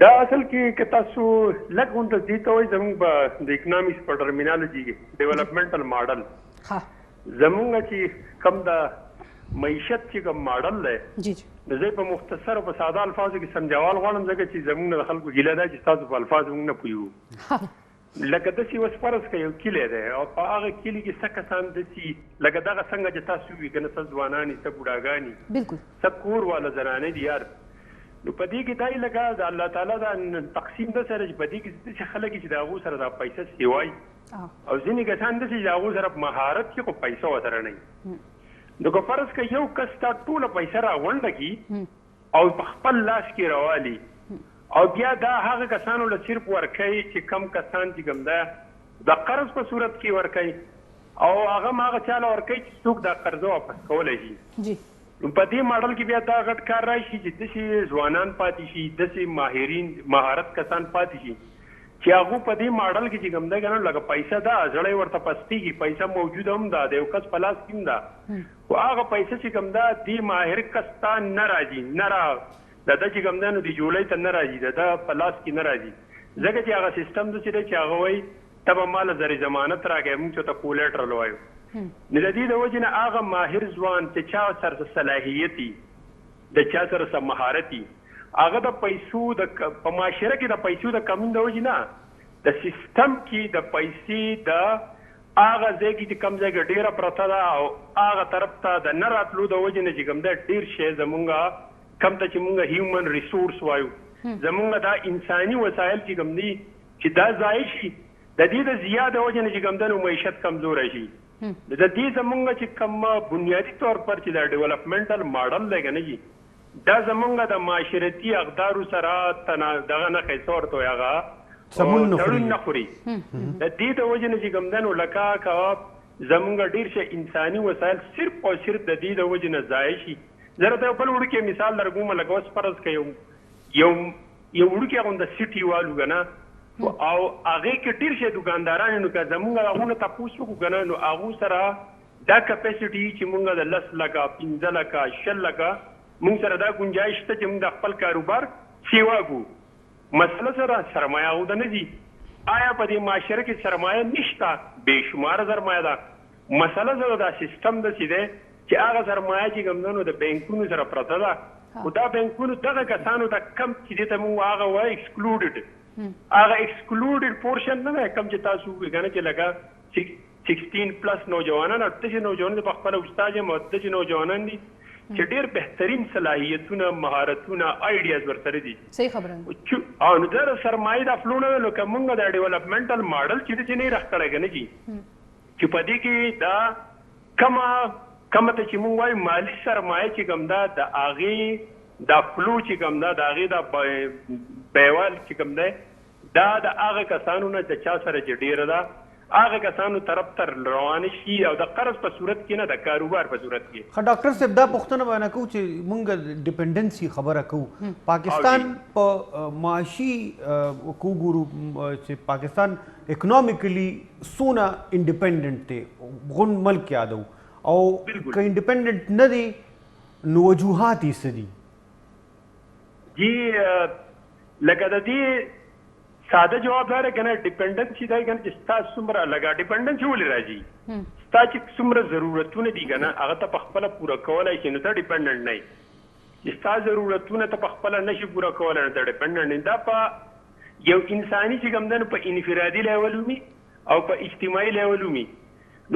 دا اصل کې که تاسو لږ غونډه دي ته وایي زموږ د اکنامکس په ټرمینالوجي کې ډیولپمنټل ماډل ها زموږ چې کم د معیشت چې کوم ماډل دی جی د زه په مختصر او په ساده الفاظو کې سمجھاول غواړم ځکه چې زموږ د خلکو ګیله ده چې تاسو په الفاظ موږ نه پوهیږو لکه داسې اوس فرض کړئ یو کلی دی او په هغه کلي کې څه کسان داسې لکه دغه څنګه چې تاسو وي که نه څه ځوانان دي څه بوډاګان بالکل څه کور والا زنانې دي یار نو په دې کې دا لکه د الله تعالی دا تقسیم د سره چې په دې کې داسې خلک چې د هغو سره دا پیسه سیوای او ځینې کسان داسې چې د هغو سره مهارت کې خو پیسه ورسره نه نو که فرض که یو کس تا ټوله پیسه راغونډه کړي او په خپل لاس کې راوالي او بیا دا هغه کسانو له صرف ورکوي چې کم کسان چې کوم ده د قرض په صورت کې ورکوي او هغه هغه چاله ورکوي چې څوک دا قرض واپس کولی شي نو په دې ماډل کې بیا دا غټ کار راشي چې داسې ځوانان پاتې شي داسې ماهرین مهارت کسان پاتې شي چې هغه په دې ماډل کې چې کوم ده کنه لکه پیسې دا زړې ورته پستېږي پیسې موجود هم ده د یو کس په لاس کې ده خو هغه پیسې چې کوم ده دې ماهر کس ته نه راځي نه را د ده چې کوم ده نو د جولۍ ته نه راځي د ده په لاس کې نه راځي ځکه چې هغه سیستم داسې دی چې هغه وایي ته به ماله زر ضمانت راکړې موږ چې ته کولیټرل وایو نو د دې د وجې نه هغه ماهر ځوان چې چا سره صلاحیت د چا سره څه مهارت هغه د پیسو د په معاشره کې د پیسو د کمون د وجې نه د سیستم کې د پیسې د هغه ځای کې چې کوم ځای کې ډېره پرته ده او هغه طرف ته د نه راتلو د وجې نه چې کوم ده ډېر شی زمونږ کم ته چې مونږ هیومن ریسورس وایو زمونږ دا انساني وسایل چې کوم دي چې دا ضایع شي د دې د زیاده وجې نه چې کوم ده نو معیشت کمزوره شي د دې زمونږ چې کوم بنیادي طور پر چې دا ډیولپمنټل ماډل دی که نه جي دا زمونږ د معاشرتي اقدارو سره دغه نه ښایسته ورته وایي هغه تړون نه خوري د دې د وجې نه چې کوم ده نو لکه که زمونږ ډېر شی انساني وسایل صرف او صرف د دې د وجې نه ضایع شي زه راته بل وړوکی مثال درکوم لکه اوس فرض که یو وړوکی غونده سټي والو که نه او هغې کې ډېر شی دوکانداران نو که زمونږ هغو نه تپوس وکړو که نه نو هغو سره دا کپیسټي چې مونږ د 10 لکه 15 لکه 20 لکه مونږ سره دا گنجایش ته چې مونږ د خپل کاروبار سیوا کو مسله سره سرمایه غوده نه دي آیا په دې معاشره کې سرمایه نشته بې شماره سرمایه ده مسله سره دا سیستم داسې دی چې هغه سرمایه چې کوم ده نو د بینکونو سره پرته ده خو دا بینکونو دغه کسانو ته کم چې دې ته مونږ هغه وایو ایکسکلوډډ هغه ایکسکلوډډ پورشن نه دی کم چې تاسو وایي که نه چې لکه 16 پلس نوجوانان او د نوجوانانو په خپل استاد یم او د نوجوانان دي چې ډېر بهترین صلاحیتونه مهارتونه آیډیاز ورسره دي صحیح خبره او نو دا سرمایه د فلونه نو کومه د ډیولپمنټل ماډل چې نه راخړل غنی جی چې په دې کې دا کما ته چې مونږ وایو مالی سرمایه چې کوم دا د اغه د فلو چې کوم دا د اغه د بیوال چې کوم دا د هغه کسانو نه چې چا سره چې ډیره ده هغه کسانو طرف تر روان شي او د قرض په صورت کې نه د کاروبار په صورت کې. خا ډاکټر صاحب دا پوښتنه باندې کوم چې مونږ ډیپندنسي خبره کوو پاکستان په معاشي کو ګورو چې پاکستان اکونومیکلی سونه انډیپندنٹ دی غون ملک یادو او که انډیپندنٹ نه دی نو وجوهات یې څه دي؟ جی لکه د دې ساده جواب دا کنه ډیپندنسي دا کنه چې تاسو څومره لګا ډیپندنسي ولې راځي تاسو چې څومره ضرورتونه دي کنه هغه ته په خپل پوره کولای شي نو ته ډیپندنت نه چې تاسو ضرورتونه ته په خپل نشي پوره کولای نو ته ډیپندنت نه دا په یو انساني چې کوم دنه په انفرادي لیول ومي او په اجتماعي لیول ومي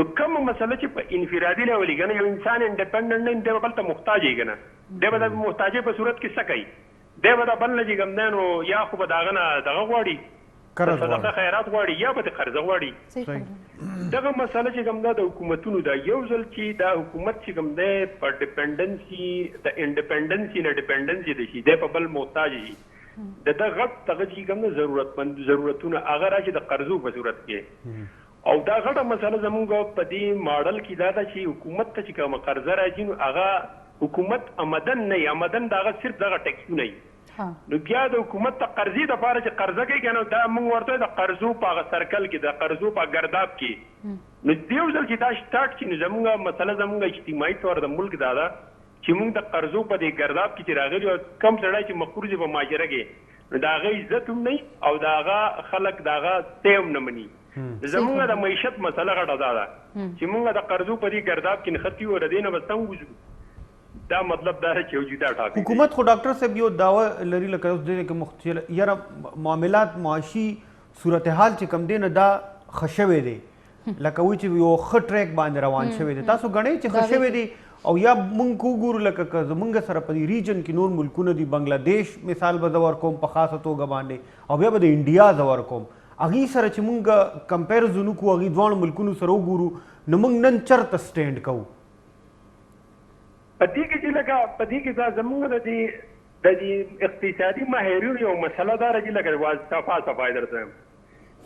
نو کوم مسله چې په انفرادي لیول کنه یو انسان انډیپندنت نه دی بل ته محتاج دی کنه دی به د محتاجې په صورت کې څه کوي دی به د بل نه چې کوم دنو یا خو به داغه نه دغه غواړي صدقه خیرات غواړي یا به قرض غواړي دغه مسله چې کوم د حکومتونو دا یو ځل چې دا حکومت چې کوم دی په ډیپندنسي د انډیپندنسي نه ډیپندنسي دي شي دی په بل محتاج شي د دغه دغه چې کوم ضرورتمند ضرورتونه هغه راشي د قرضو په صورت کې او دا غټه مسله زموږ په دې ماډل کې دا ده چې حکومت ته چې کوم قرض راځي نو هغه حکومت آمدن نه آمدن دا صرف دغه ټیکسونه نه نو بیا د حکومت ته قرضې د پاره چې قرضه کوي کنه دا موږ ورته د قرضو په سرکل کې د قرضو په ګرداب کې نو دیو ځل چې دا سٹارټ چې زموږه مسله زموږه اجتماعي تور د ملک دا چې موږ د قرضو په دې ګرداب کې چې راغلي کم سړی چې مقروض په ماجره کې نو دا غي عزت هم نه او دا غا خلک دا غا تیم نه مني زموږه د معیشت مسله غټه ده چې موږ د قرضو په دې ګرداب کې نختی ور دینه بس څنګه وځو دا مطلب دا چې وجوده ټاکي حکومت خو ډاکټر صاحب یو داوا لري لکه اوس دې کې مختلف یاره معاملات معاشي صورتحال چې کم دی نه دا خښوي دی لکه وی چې یو ښه ټریک باندې روان شوی دی تاسو غنئ چې خښوي دی او یا مونږ وګورو لکه زمونږ سره په دې ریجن کې نور ملکونه دي بنگلاديش مثال به زور کوم په خاصه توګه باندې او بیا به د انډیا زور کوم اغي سره چې مونږ کمپیریزن کوو اغي ځوان ملکونو سره وګورو نو مونږ نن چرته سټینډ کوو پدې کې چې لکه پدې کې دا زموږ د اقتصادي ماهرینو یو مسله دا راځي لکه واز صفای درته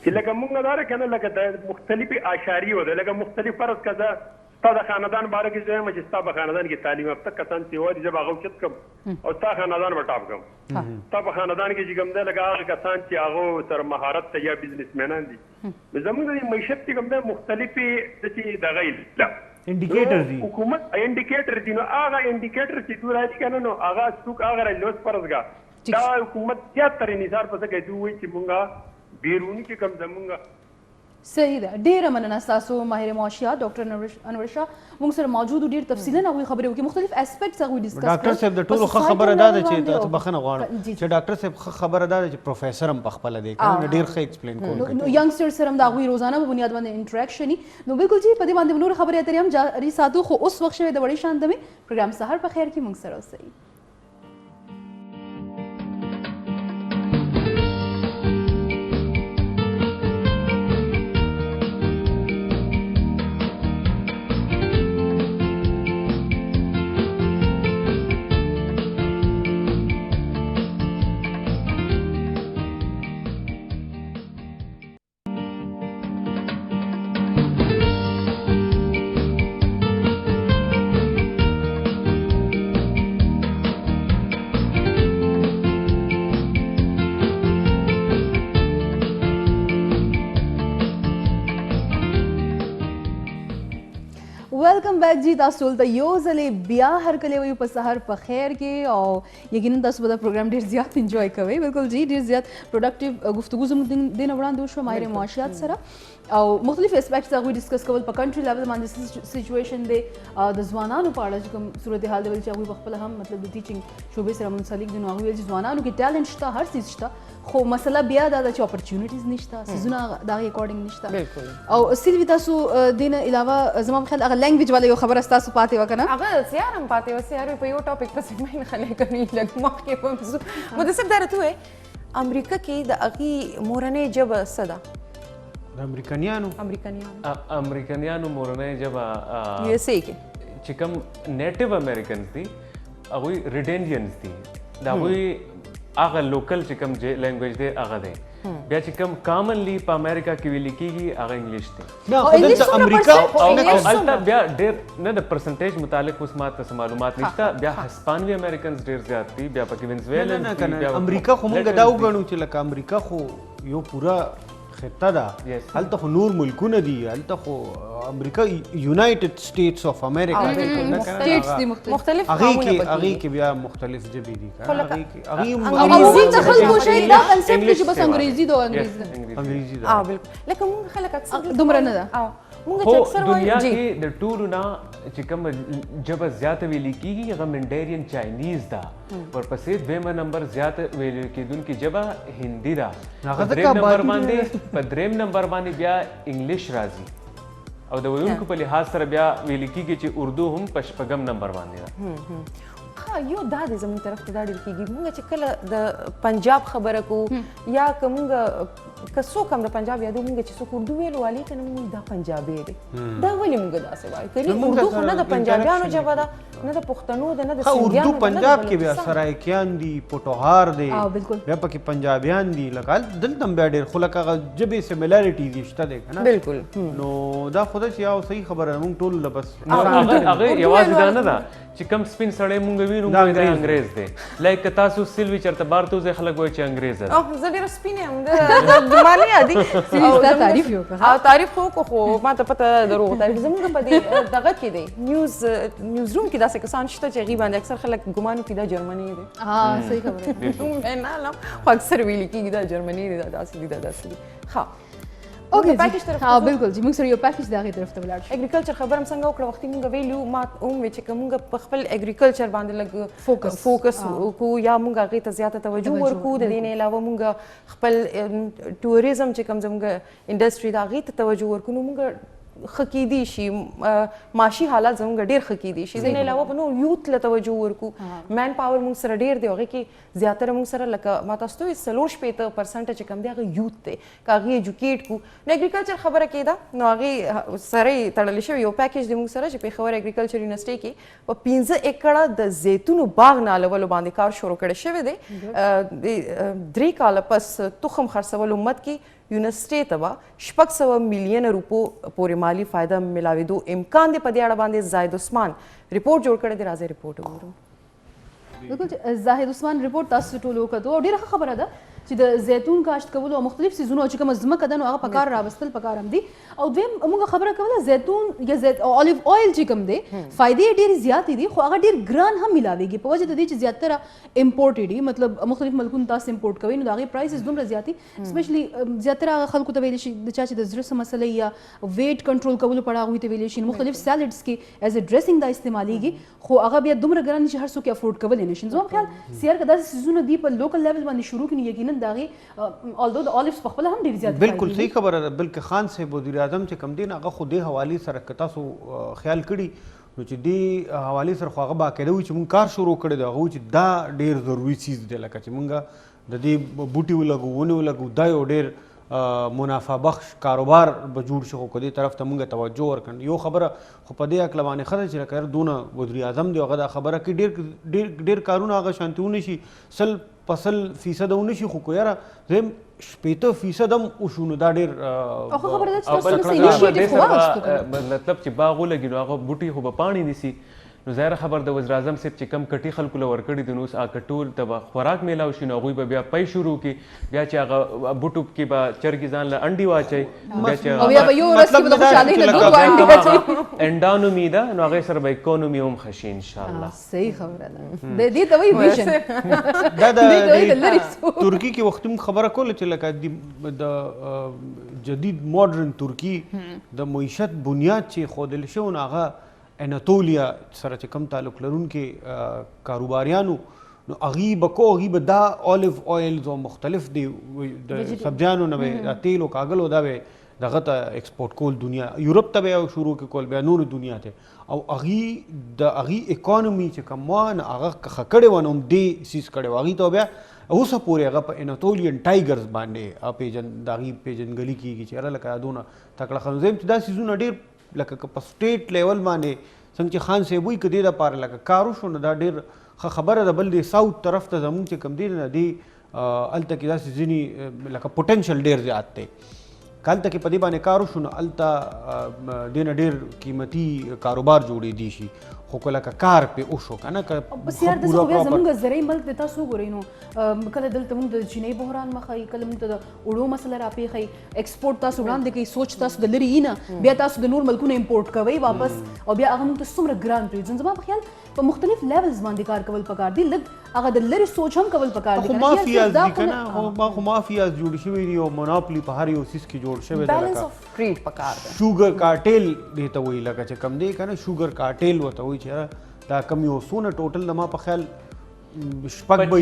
چې لکه موږ دا کنه لکه د مختلفي اشاری و لکه مختلف فرض کذا ستاسو خاندان باره کې زما چې ستاسو خاندان کې تعلیم یافته کسان چې وایي چې هغه چت کم او ستاسو خاندان وټاپ کم ستاسو خاندان کې چې کوم دی لکه هغه کسان چې هغه تر مهارت ته یا بزنسمنان دي زموږ د معیشت کې کوم دی مختلفي د غیل انډیکیټر دي حکومت انډیکیټر دي نو هغه انډیکیټر چې دوی راځي کنه نو هغه څوک هغه لوس پرځګه دا حکومت زیاتره نثار پسې کوي دوی چې مونږه بیرونی کې کم زمونږه صحیح ده ډیره مننه تاسو ماهر معاشیات ډاکټر انور شاه موږ سره موجود ډیر تفصیلا هغه خبرې وکړي مختلف اسپیکټس هغه ډیسکس ډاکټر صاحب د ټولو خبره ده چې تاسو بخنه غواړم چې ډاکټر صاحب خبره ده چې پروفیسور هم په خپل دی کنه ډیر ښه ایکسپلین کوي نو ینګستر سره هم دا غوي روزانه په بنیاد باندې انټریکشن نو بالکل جی په دې باندې نور خبرې اترې هم جاری ساتو خو اوس وخت شوی د وړي شان دمه پروګرام سحر په خیر کې موږ سره اوسئ welcome back ji تاسو ته یو ځلې بیا هر کله وي په سحر په خیر کې او یقینا تاسو به دا پروګرام ډیر زیات انجوای کوئ بالکل جی ډیر زیات پروډکټیو گفتگو زموږ د نه وړاندې وشو ماهر معاشیات سره او مختلف اسپیکټس هغه ډیسکس کول په کنټری لیول باندې سچويشن دی د ځوانانو په اړه کوم صورتحال دی چې هغه خپل هم مطلب د ټیچینګ شوبې سره منسلک دي نو هغه ویل چې ځوانانو کې ټالنت شته هر څه شته خو مسله بیا دا چې اپورچونټیز نشته سيزونه دا اکورډینګ نشته بالکل او سیلوی تاسو دینه علاوه زما په خیال هغه لینګویج والا یو خبره تاسو پاتې وکنه هغه سیارم پاتې و سیارو په یو ټاپک پسې مې خلک کوي لګ مخکې په متصف درته وې امریکا کې د اغي مورنۍ ژبه صدا د امریکایانو امریکایانو مورنۍ ژبه یو اس ای کې چې کوم نیټیو امریکنز دي هغه ریډینډینز دي دا هغه هغه لوکل چې کوم لینګویج دی هغه دی بیا چې کوم کامنلی په امریکا کې ویل کیږي هغه انګلیش دی نه خو د امریکا او البته بیا ډېر نه د پرسنټیج متعلق اوس ماته معلومات نشته بیا هسپانوي امریکنز ډېر زیات دي بیا پکې وینزویلن نه امریکا خو موږ دا وګڼو چې لکه امریکا خو یو پورا خطه ده هلته خو نور ملکونه دي هلته خو امریکا یونایټډ سټیټس اف امریکا سټیټس دي مختلف هغه کې بیا مختلف ژبې دي هغه عمومي ته خلکو شاید دا کنسپټ چې بس انګریزي دو انګریزي ده بالکل لکه موږ خلک اکثر دومره نه ده موږ چې هو اکثر دنیا وایو کې د ټولو نه چې کوم ژبه زیاته ویل کیږي هغه منډیرین چاینیز ده ورپسې دویمه نمبر زیاته ویل کېدونکې ژبه هندي ده په دریم نمبر باندې بیا انګلیش راځي او د ویونکو په لحاظ سره بیا ویل کېږي چې اردو هم په شپږم نمبر باندې ده یو دا د زموږ طرف ته دا ډېر کېږي موږ چې کله د پنجاب خبره کوو یا که موږ که څوک هم د پنجاب یادو موږ چې څوک اردو ویلو والي که نه موږ دا پنجابی دی دا ولې موږ داسې وایو که اردو خو نه د پنجابیانو ژبه ده نه د پښتنو ده نه د سندیانو اردو پنجاب کې بیا سرایکیان دي پټوهار دي بالکل بیا پکې پنجابیان دي لکه دلته بیا ډېر خو لکه ژبې سیمیلارټي دي شته دی که نه بالکل نو دا خو ده چې یو صحیح خبره ده موږ ټول بس هغه یوازې دا نه ده چې کم سپین سړی مونږ وینو موږ د انګریز دی لایک تاسو سیلوي چرته بار ته خلک وایي چې انګریز دی زه ډېره سپینه یم د معنی یادي تعریف یو او تعریف خو ما ته پته دروغ تعریف زموږ په دې دغه کې دی نیوز روم کې داسې کسان شته چې هغې باندې اکثر خلک ګمان کوي دا جرمني دی صحیح خبره نه علم خو اکثر ویل کېږي دا جرمني دی دا داسې دي دا داسې دي ښه اوکې پیکیج طرف ها بالکل چې موږ سره یو پیکیج د هغې طرف ته ولاړ شو اګریکلچر خبره هم څنګه وکړه وختي موږ ویلو ما هم وی چې که موږ په خپل اګریکلچر باندې لږ فوکس وکړو یا موږ هغې ته زیاته توجه ورکړو د دې نه علاوه موږ خپل ټوریزم چې کوم زموږ انډسټري ده هغې ته توجه ورکړو نو موږ ښه کیدی شي معاشي حالات زموږ ډېر ښه کیدی شي د دې علاوه په نور یوت له توجه ورکړو مین پاور موږ سره ډېر دی هغې کې زیاتره موږ سره لکه ما تاسو ته وویل 40% چې کوم دی هغه یوت دی که هغې ایجوکیټ کړو نو اګریکلچر خبره کېده نو هغې سره یې تړلی شوی یو پیکیج دی موږ سره چې پېښور اګریکلچر یونیورسټۍ کې په 15 ایکړه د زیتونو باغ نالولو باندې کار شروع کړی شوی دی 3 کاله پس تخم خرڅولو مت کې یونیورسټۍ ته به 600 میلیونه روپو پورې مالي فایده ملاوېدو امکان دی په دې اړه باندې زاهد عثمان رپورټ جوړ کړی دی راځئ رپورټ وګورو بالکل زاهد عثمان رپورټ تاسو ټولو وکړو او ډېره ښه خبره ده چې د زیتون کاشت کولو او مختلف سیزونو چې کوم ځمکه ده نو هغه په کار راوستل پکار هم دي او دویم موږ خبره کوله زیتون یا اولیو اویل چې کوم دی فایدې ډېرې زیاتې دي خو هغه ډېر ګران هم ملاویږي په وجه د دې چې زیاتره امپورټډ دي مطلب مختلف ملکونو تاسو امپورټ کوئ نو د هغې پرایسز دومره زیات دي سپیشلی زیاتره هغه خلکو ته ویلی شي د چا چې د زړه څه مسله یا ویټ کنټرول کولو په اړه هغوی ته ویلی شي مختلف سیلډس کې ایز ا ډریسنګ دا استعمالیږي خو هغه بیا دومره ګران دي چې هر څوک یې افورډ کولی نه شي زما په خیال سیار که داسې سیزونه دي په لوکل لیول باندې شروع کړي یقینا د هغې although the olives په خپل هم ډېر زیات بالکل صحیح خبره ده بلکې خان صاحب وزیر اعظم چې کوم دی هغه خو دې حوالې سره که تاسو خیال کړي نو چې دې حوالې سره خو هغه باقاعده وي چې مونږ کار شروع کړی دی هغه وایي چې دا ډېر ضروري چیز دی لکه چې مونږ د دې بوټي ولګو ونې ولګو دا یو ډېر منافع بخش کاروبار به جوړ شي خو که دې طرف ته مونږ توجه ورکړو یو خبره خو په دې هکله باندې ښه ده چې لکه دونه وزیر اعظم دی هغه دا خبره کوي ډېر کارونه هغه شانتي ونشي 100% ونشي خو که یاره زم 80% هم وشو نو دا ډېر مطلب چې باغ ولګي نو هغه بوټي خو به پاڼې نیسي نو ظاهره خبر د وزیر اعظم صاحب چې کم کټي خلکو له ورکړي دي نو اوس هغه ټول ته به خوراک میلاو شي نو هغوی به بیا پی شروع کړي بیا چې هغه بوټو کې به چرګې ځان له انډې واچوي انډانومي ده نو هغې سره به اکونومي هم ښه شي انشاءالله صحیح خبره ده دې ته وایي ویژن دا د ترکي کې وختي موږ خبره کوله چې لکه د جدید ماډرن ترکي د معیشت بنیاد چې ښودل شوی نو هغه اناتولیا سره چې کم تعلق لرونکي کاروباریانو نو هغوی به کو هغوی به دا اولیو اویلز او مختلف دی د سبزیانو نه به دا تیل او کاغل او دا به دغه ته ایکسپورټ کول دنیا یورپ ته به شروع کول بیا نور دنیا ته او هغوی د هغوی اکانومي چې کوم وه هغه ښه کړې وه نو هم دې سیز کړې وه هغوی ته بیا اوسه پورې هغه په اناتولیان ټایګرز باندې د هغوی پیژندګلي کېږي چې یاره لکه دونه تکړه خلک زه چې دا سیزونه ډېر لکه که په سټیټ لیول باندې څنګه چې خان صاحب وایي که دې دپاره لکه کار وشو نو دا ډېر ښه خبره ده. بل دی ساوث طرف ته زمونږ چې کوم دی نه دی هلته کې داسې ځینې لکه پوټینشل ډېر زیات دی که هلته کې په دې باندې کار وشو نو هلته دې نه ډېر قیمتي کاروبار جوړېدی شي خو که لکه کار پې وشو که نه بس یار داسې خو بیا زموږ زرعي ملک دی تاسو وګورئ نو کله دلته موږ د چینۍ بحران مخه یي کله موږ ته د اوړو مسله راپېښئ ایکسپورټ تاسو وړاندې کوي سوچ تاسو د لرې یي نه بیا تاسو د نور ملکونو امپورټ کوئ واپس او بیا هغه موږ ته څومره ګران پرېږدي زما په خیال په مختلف لیولز باندې کار کول پکار دي لږ هغه د لرې سوچ هم کول پکار دي خو مافیاز دي که نه خو مافیاز جوړ شوي دي او مناپلي په هر یو څیز کې جوړ شوی دی بیلنس اف ټریډ پکار دی شوګر کارټیل دې ته وایي لکه چې کم دی که نه شوګر کارټیل ورته وایي چې دا کم یو څونه ټوټل د ما په خیال شپږ به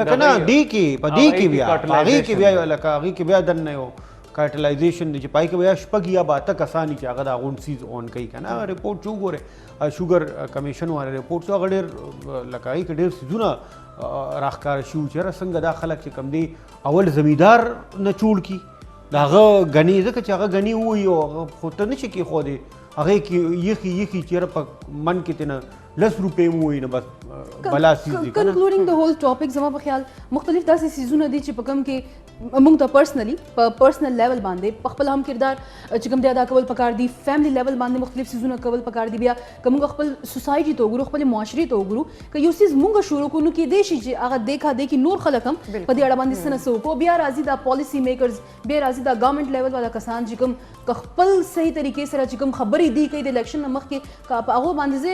لکه نه دې کې په دې کې بیا هغې کې بیا لکه هغې کې بیا دننه یو کارټلایزیشن دی چې پای کې بیا شپږ یا به اته کسان چې هغه د هغه سیز اون کوي که نه رپورټ چې وګورئ شوګر کمیشن والا رپورټ چې هغه ډېر لکه هغې کې ډېر سیزونه راښکاره شي چې یاره څنګه دا خلک چې کم دی اول زمیندار نه چوړ کي د هغه ګني ځکه چې هغه ګني ووایي او هغه خو ته نه شي کېښودی هغې کې یخي چې یاره په من کې ته نه 10 روپۍ مو وایي نه بس بلا سیز دي که نه کنکلوډینګ د هول ټاپک زما په خیال مختلف داسې سیزونه دي چې په کوم کې موږ ته پرسنلی په پرسنل لیول باندې په خپل هم کردار چې کوم دی ادا کول پکار دي فیملی لیول باندې مختلف سیزونه کول پکار دي بیا که موږ خپل سوسایټي ته وګورو خپل معاشرې ته وګورو که یو سیز موږ شروع کړو نو کیدای شي چې هغه دیکھا دیکھي نور خلک هم په دې اړه باندې څه نه څه وکړو بیا راځي دا پالیسي میکرز بیا راځي دا ګورنمنټ لیول والا کسان چې کوم که خپل صحیح طریقې سره چې کوم خبرې دي کوي د الیکشن نه مخکې که په هغو باندې زه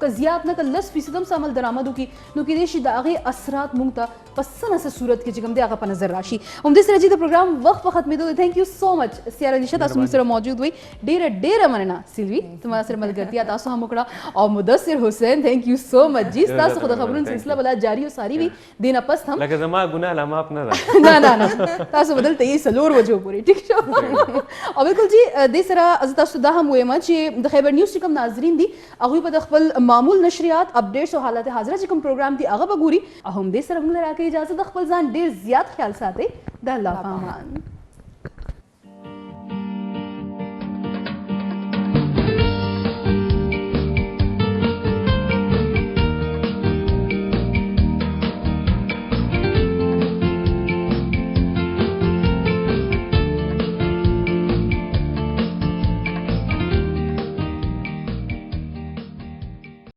که زیات نه که 10% هم څه عمل درآمد وکړي نو کیدای شي د هغې اثرات موږ ته په څه نه څه صورت کې چې کوم دی هغه په نظر راشي. همدې سره چې د پروګرام وخت په ختمېدو دی تھینک یو سو مچ سیاره علیشه تاسو موږ سره موجود وئ ډېره مننه سیلوي زما سره ملګرتیا تاسو هم وکړه او مدثر حسین تھینک یو سو مچ جی تاسو خو د خبرونو سلسله بلا جاری او ساری وي دې نه پس هم لکه زما ګناه لا معاف نه ده نه تاسو بدلته یې څلور بجو پورې ټیک شو او بالکل جی دې سره زه تاسو دا هم وایم چې د خیبر نیوز چې کوم ناظرین دي هغوی به د خپل معمول نشریات اپډیټس او حالات حاضره چې کوم پروګرام دي هغه به ګوري او همدې سره موږ له راکوي اجازه د خپل ځان ډېر زیات خیال ساتئ د الله په امان.